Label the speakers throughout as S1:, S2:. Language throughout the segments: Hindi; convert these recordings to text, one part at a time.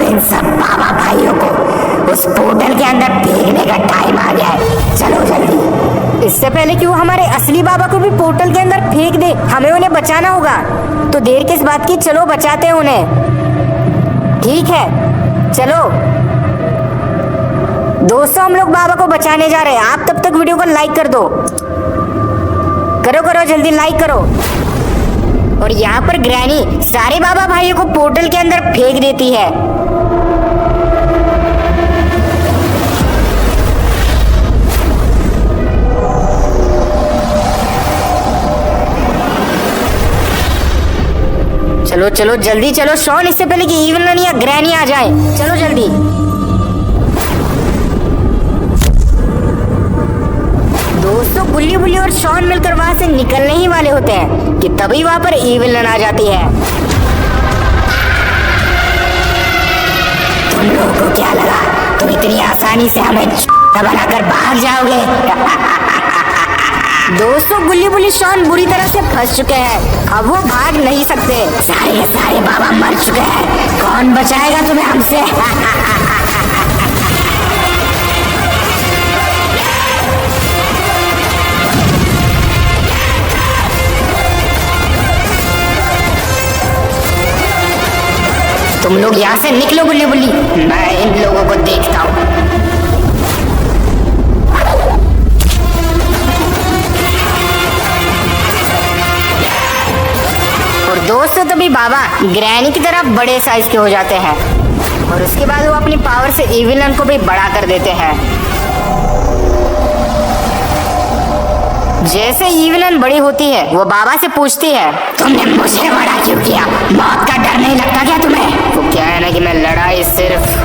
S1: इन सब बाबा भाइयों को उस पोर्टल के अंदर फेंकने का टाइम आ गया है। चलो जल्दी।
S2: इससे पहले कि वो हमारे असली बाबा को भी पोर्टल के अंदर फेंक दे, हमें उन्हें बचाना होगा। तो देर किस बात की, चलो बचाते हैं उन्हें। ठीक है चलो दोस्तों, हम लोग बाबा को बचाने जा रहे हैं। आप तब तक वीडियो को लाइक कर दो, करो करो जल्दी लाइक करो। और यहाँ पर ग्रैनी सारे बाबा भाइयों को पोर्टल के अंदर फेंक देती है। चलो चलो जल्दी चलो शॉन, इससे पहले कि इविल या ग्रैनी आ जाए, चलो जल्दी। दोस्तों गुल्ली बुल्ली और शॉन मिलकर वहां से निकलने ही वाले होते हैं कि तभी वहां पर इविलन आ जाती है।
S1: तुम लोगों को क्या लगा तुम इतनी आसानी से हमें बनाकर भाग जाओगे?
S2: दोस्तों गुल्ली बुल्ली शॉन बुरी तरह से फंस चुके हैं, अब वो भाग नहीं सकते।
S1: सारे सारे बाबा मर चुके हैं, कौन बचाएगा तुम्हें हमसे?
S2: तुम लोग यहाँ से निकलो गुल्ली बुल्ली, मैं इन लोगों को देखता हूँ। और दोस्तों तभी बाबा ग्रैनी की तरह बड़े साइज के हो जाते हैं और उसके बाद वो अपनी पावर से इविलन को भी बड़ा कर देते हैं। जैसे इविलन बड़ी होती है वो बाबा से पूछती है,
S1: तुमने मुझे बड़ा क्यों किया? मौत का डर नहीं लगता क्या तुम्हें?
S2: वो क्या है ना कि मैं लड़ाई सिर्फ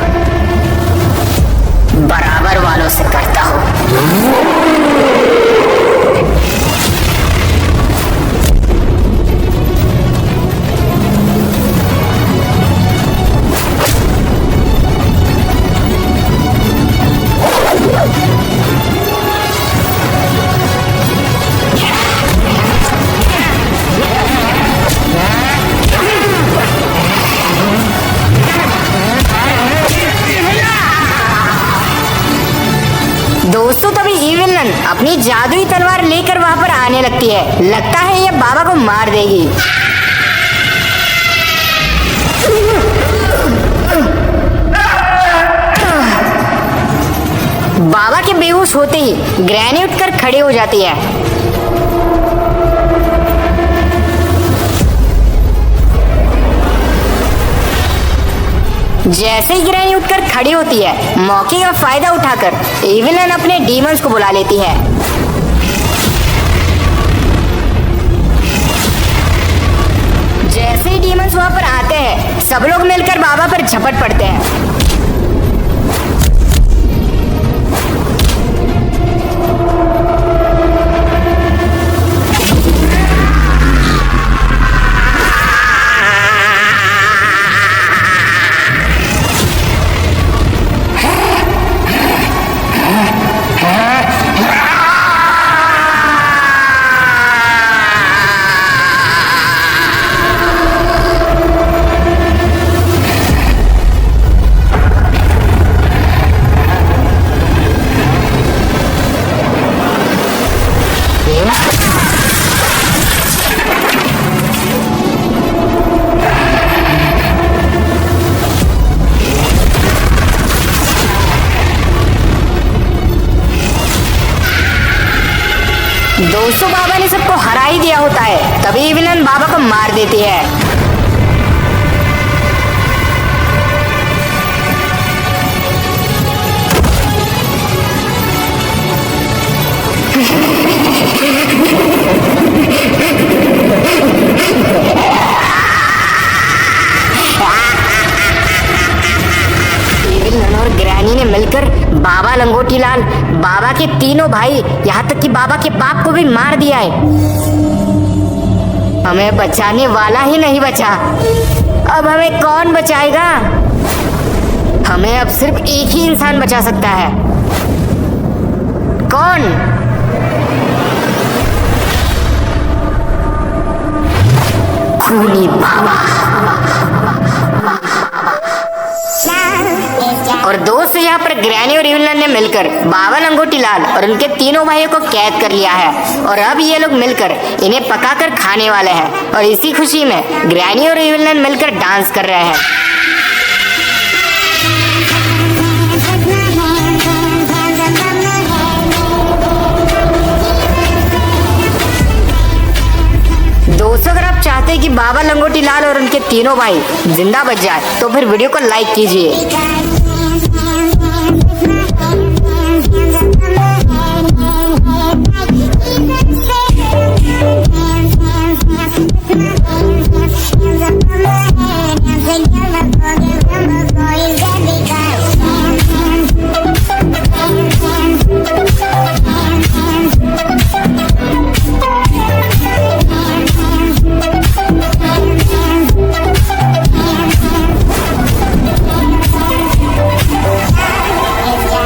S2: बराबर वालों से करता हूँ। दोस्तों तभी इविलन अपनी जादुई तलवार लेकर वहां पर आने लगती है, लगता है ये बाबा को मार देगी। बाबा के बेहोश होते ही ग्रैनी उठकर खड़ी हो जाती है। जैसे ही ग्रैनी उठकर खड़ी होती है, मौके का फायदा उठाकर इविलन अपने डीमंस को बुला लेती है। जैसे ही डीमंस वहां पर आते हैं, सब लोग मिलकर बाबा पर झपट पड़ते हैं। दोस्तों बाबा ने सबको हरा ही दिया होता है, तभी इविलन बाबा को मार देती है। इविलन और ग्रैनी ने मिलकर बाबा लंगोटी लाल, बाबा के तीनों भाई, यहाँ तक कि बाबा के बाप को भी मार दिया है। हमें बचाने वाला ही नहीं बचा, अब हमें कौन बचाएगा? हमें अब सिर्फ एक ही इंसान बचा सकता है। कौन?
S1: खूनी बाबा।
S2: और दोस्त यहाँ पर ग्रैनी और इवलन ने मिलकर बाबा लंगोटी लाल और उनके तीनों भाइयों को कैद कर लिया है और अब ये लोग मिलकर इन्हें पकाकर खाने वाले हैं और इसी खुशी में ग्रैनी और इवलन मिलकर डांस कर रहे हैं। दोस्तों अगर आप चाहते हैं कि बाबा लंगोटी लाल और उनके तीनों भाई जिंदा बच जाए तो फिर वीडियो को लाइक कीजिए।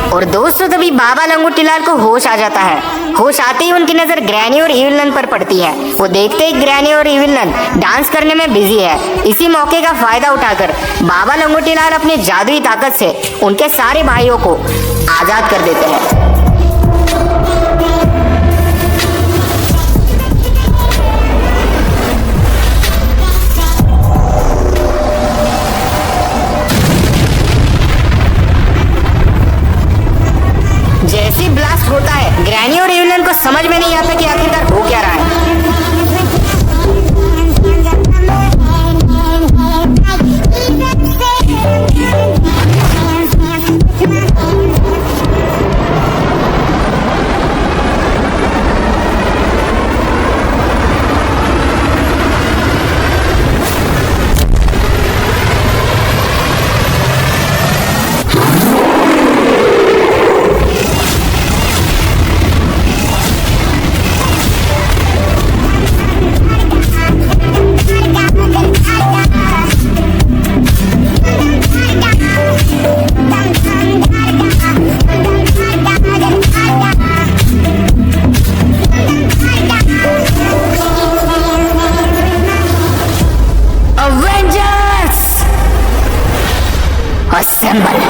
S2: और दोस्तों तभी बाबा लंगोटी लाल को होश आ जाता है। होश आते ही उनकी नजर ग्रैनी और इवलन पर पड़ती है। वो देखते ही ग्रैनी और इवलन डांस करने में बिजी है। इसी मौके का फायदा उठाकर बाबा लंगोटी लाल अपनी जादुई ताकत से उनके सारे भाइयों को आजाद कर देते हैं। जैसे ही ब्लास्ट होता है ग्रैनी और इवलन को समझ में नहीं आता कि आखिरकार हो क्या रहा है। Assemble!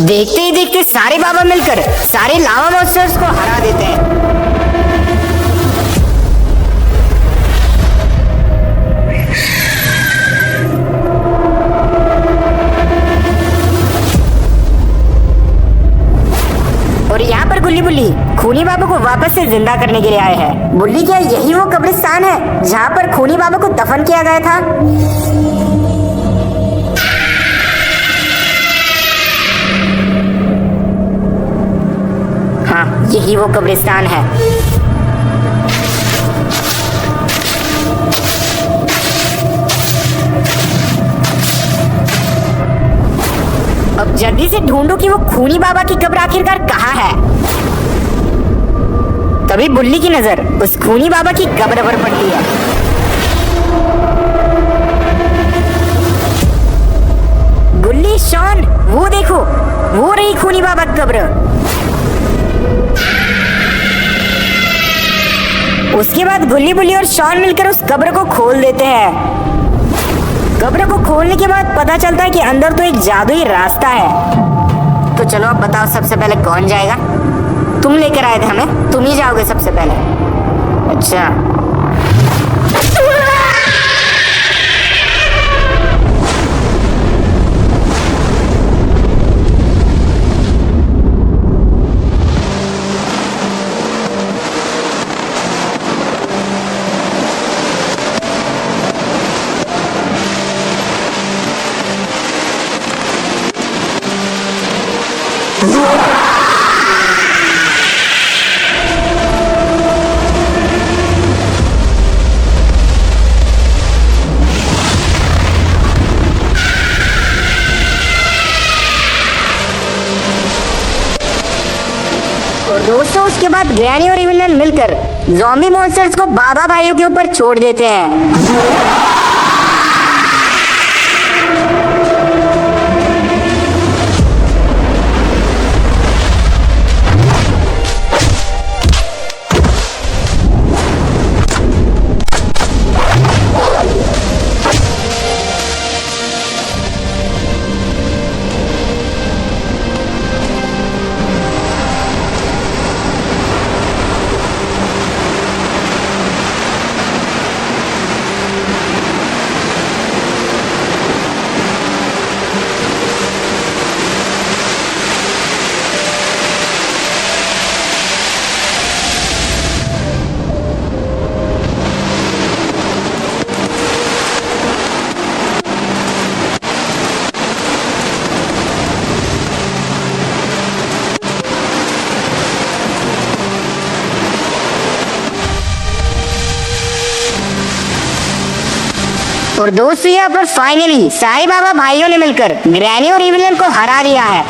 S2: देखते ही देखते सारे बाबा मिलकर सारे लावा मॉन्स्टर्स को हरा देते हैं। और यहाँ पर गुल्ली बुल्ली खूनी बाबा को वापस से जिंदा करने के लिए आए हैं। बुल्ली, क्या यही वो कब्रिस्तान है जहाँ पर खूनी बाबा को दफन किया गया था? यही वो कब्रिस्तान है। अब जल्दी से ढूंढो कि वो खूनी बाबा की कब्र आखिरकार कहाँ है। तभी बुल्ली की नजर उस खूनी बाबा की कब्र पर पड़ती है। गुल्ली, शॉन, वो देखो, वो रही खूनी बाबा की कब्र। उसके बाद गुल्ली बुल्ली और शॉन मिलकर उस कब्र को खोल देते हैं। कब्र को खोलने के बाद पता चलता है कि अंदर तो एक जादुई रास्ता है। तो चलो अब बताओ सबसे पहले कौन जाएगा? तुम लेकर आए थे हमें, तुम ही जाओगे सबसे पहले। अच्छा, बाद ग्रैनी और इविलन मिलकर ज़ॉम्बी मॉन्स्टर्स को बाबा भाइयों के ऊपर छोड़ देते हैं। और दोस्तों यहाँ पर फाइनली साईं बाबा भाइयों ने मिलकर ग्रैनी और इविलन को हरा दिया है।